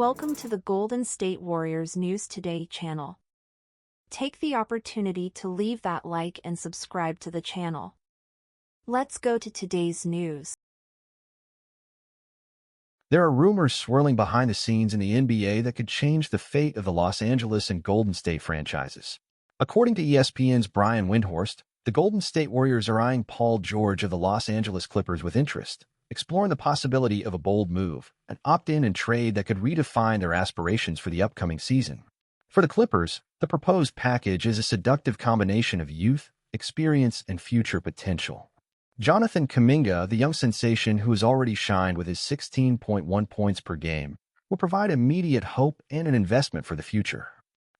Welcome to the Golden State Warriors News Today channel. Take the opportunity to leave that like and subscribe to the channel. Let's go to today's news. There are rumors swirling behind the scenes in the NBA that could change the fate of the Los Angeles and Golden State franchises. According to ESPN's Brian Windhorst, the Golden State Warriors are eyeing Paul George of the Los Angeles Clippers with interest, exploring the possibility of a bold move, an opt-in and trade that could redefine their aspirations for the upcoming season. For the Clippers, the proposed package is a seductive combination of youth, experience, and future potential. Jonathan Kuminga, the young sensation who has already shined with his 16.1 points per game, will provide immediate hope and an investment for the future.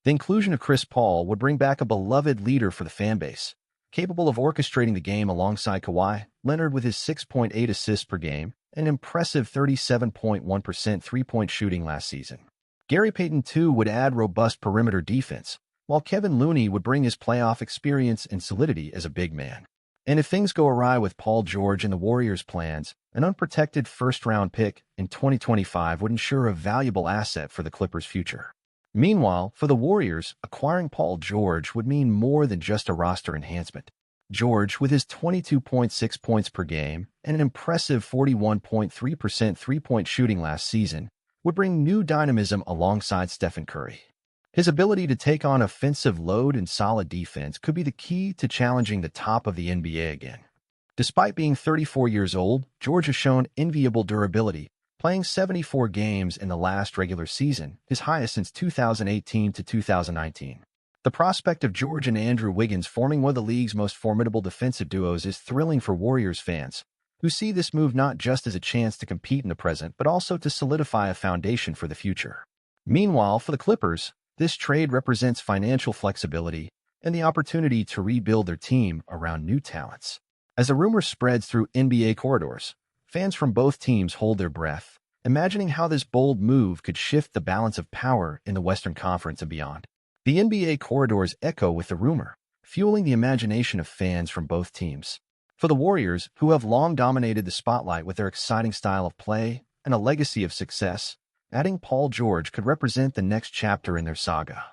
The inclusion of Chris Paul would bring back a beloved leader for the fanbase, capable of orchestrating the game alongside Kawhi Leonard with his 6.8 assists per game and impressive 37.1% three-point shooting last season. Gary Payton, too, would add robust perimeter defense, while Kevin Looney would bring his playoff experience and solidity as a big man. And if things go awry with Paul George and the Warriors' plans, an unprotected first-round pick in 2025 would ensure a valuable asset for the Clippers' future. Meanwhile, for the Warriors, acquiring Paul George would mean more than just a roster enhancement. George, with his 22.6 points per game and an impressive 41.3% three-point shooting last season, would bring new dynamism alongside Stephen Curry. His ability to take on offensive load and solid defense could be the key to challenging the top of the NBA again. Despite being 34 years old, George has shown enviable durability, playing 74 games in the last regular season, his highest since 2018 to 2019. The prospect of George and Andrew Wiggins forming one of the league's most formidable defensive duos is thrilling for Warriors fans, who see this move not just as a chance to compete in the present, but also to solidify a foundation for the future. Meanwhile, for the Clippers, this trade represents financial flexibility and the opportunity to rebuild their team around new talents. As the rumor spreads through NBA corridors, fans from both teams hold their breath, imagining how this bold move could shift the balance of power in the Western Conference and beyond. The NBA corridors echo with the rumor, fueling the imagination of fans from both teams. For the Warriors, who have long dominated the spotlight with their exciting style of play and a legacy of success, adding Paul George could represent the next chapter in their saga.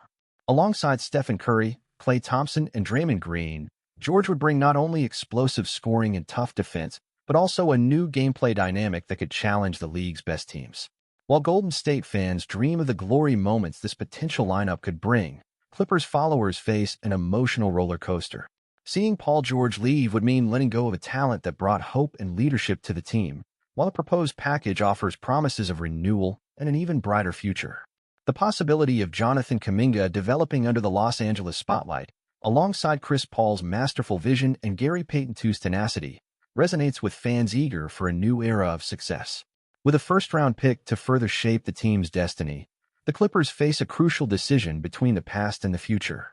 Alongside Stephen Curry, Klay Thompson, and Draymond Green, George would bring not only explosive scoring and tough defense, but also a new gameplay dynamic that could challenge the league's best teams. While Golden State fans dream of the glory moments this potential lineup could bring, Clippers followers face an emotional roller coaster. Seeing Paul George leave would mean letting go of a talent that brought hope and leadership to the team, while the proposed package offers promises of renewal and an even brighter future. The possibility of Jonathan Kuminga developing under the Los Angeles spotlight, alongside Chris Paul's masterful vision and Gary Payton II's tenacity, resonates with fans eager for a new era of success. With a first-round pick to further shape the team's destiny, the Clippers face a crucial decision between the past and the future.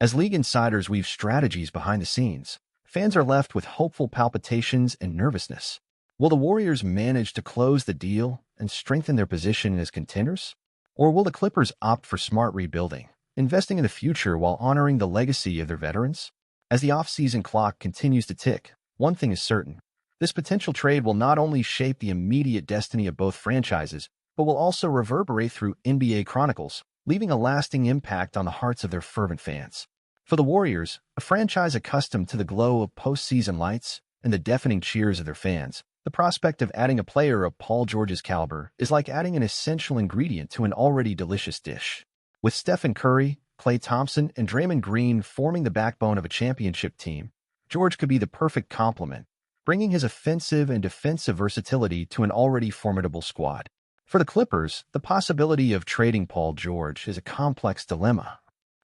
As league insiders weave strategies behind the scenes, fans are left with hopeful palpitations and nervousness. Will the Warriors manage to close the deal and strengthen their position as contenders? Or will the Clippers opt for smart rebuilding, investing in the future while honoring the legacy of their veterans? As the off-season clock continues to tick, one thing is certain. This potential trade will not only shape the immediate destiny of both franchises, but will also reverberate through NBA chronicles, leaving a lasting impact on the hearts of their fervent fans. For the Warriors, a franchise accustomed to the glow of postseason lights and the deafening cheers of their fans, the prospect of adding a player of Paul George's caliber is like adding an essential ingredient to an already delicious dish. With Stephen Curry, Klay Thompson, and Draymond Green forming the backbone of a championship team, George could be the perfect complement, bringing his offensive and defensive versatility to an already formidable squad. For the Clippers, the possibility of trading Paul George is a complex dilemma.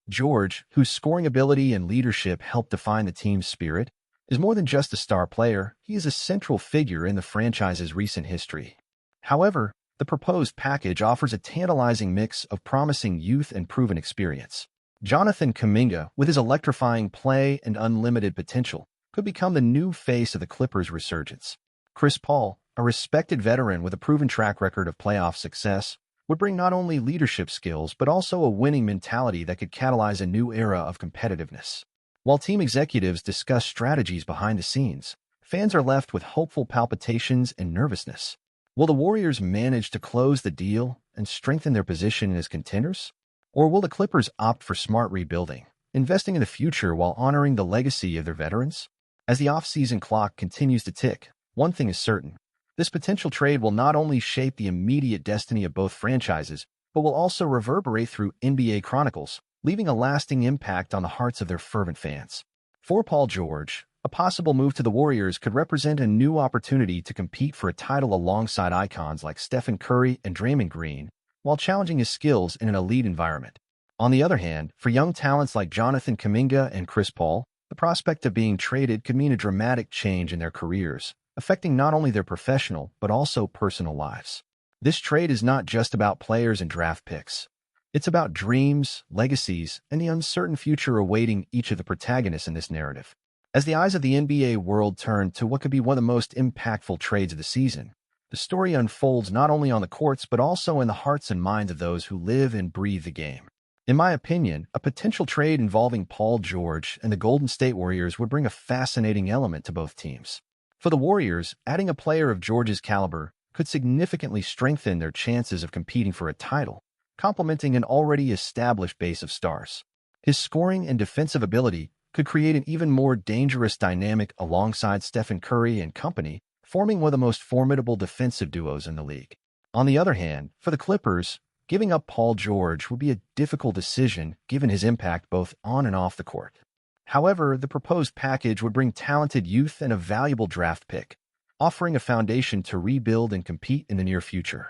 George, whose scoring ability and leadership helped define the team's spirit, is more than just a star player. He is a central figure in the franchise's recent history. However, the proposed package offers a tantalizing mix of promising youth and proven experience. Jonathan Kuminga, with his electrifying play and unlimited potential, could become the new face of the Clippers' resurgence. Chris Paul, a respected veteran with a proven track record of playoff success, would bring not only leadership skills but also a winning mentality that could catalyze a new era of competitiveness. While team executives discuss strategies behind the scenes, fans are left with hopeful palpitations and nervousness. Will the Warriors manage to close the deal and strengthen their position as contenders? Or will the Clippers opt for smart rebuilding, investing in the future while honoring the legacy of their veterans? As the offseason clock continues to tick, one thing is certain. This potential trade will not only shape the immediate destiny of both franchises, but will also reverberate through NBA chronicles, leaving a lasting impact on the hearts of their fervent fans. For Paul George, a possible move to the Warriors could represent a new opportunity to compete for a title alongside icons like Stephen Curry and Draymond Green, while challenging his skills in an elite environment. On the other hand, for young talents like Jonathan Kuminga and Chris Paul, the prospect of being traded could mean a dramatic change in their careers, affecting not only their professional but also personal lives. This trade is not just about players and draft picks. It's about dreams, legacies, and the uncertain future awaiting each of the protagonists in this narrative. As the eyes of the NBA world turn to what could be one of the most impactful trades of the season, the story unfolds not only on the courts but also in the hearts and minds of those who live and breathe the game. In my opinion, a potential trade involving Paul George and the Golden State Warriors would bring a fascinating element to both teams. For the Warriors, adding a player of George's caliber could significantly strengthen their chances of competing for a title, complementing an already established base of stars. His scoring and defensive ability could create an even more dangerous dynamic alongside Stephen Curry and company, forming one of the most formidable defensive duos in the league. On the other hand, for the Clippers, giving up Paul George would be a difficult decision given his impact both on and off the court. However, the proposed package would bring talented youth and a valuable draft pick, offering a foundation to rebuild and compete in the near future.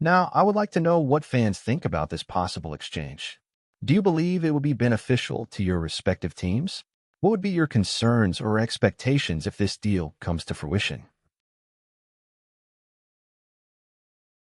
Now, I would like to know what fans think about this possible exchange. Do you believe it would be beneficial to your respective teams? What would be your concerns or expectations if this deal comes to fruition?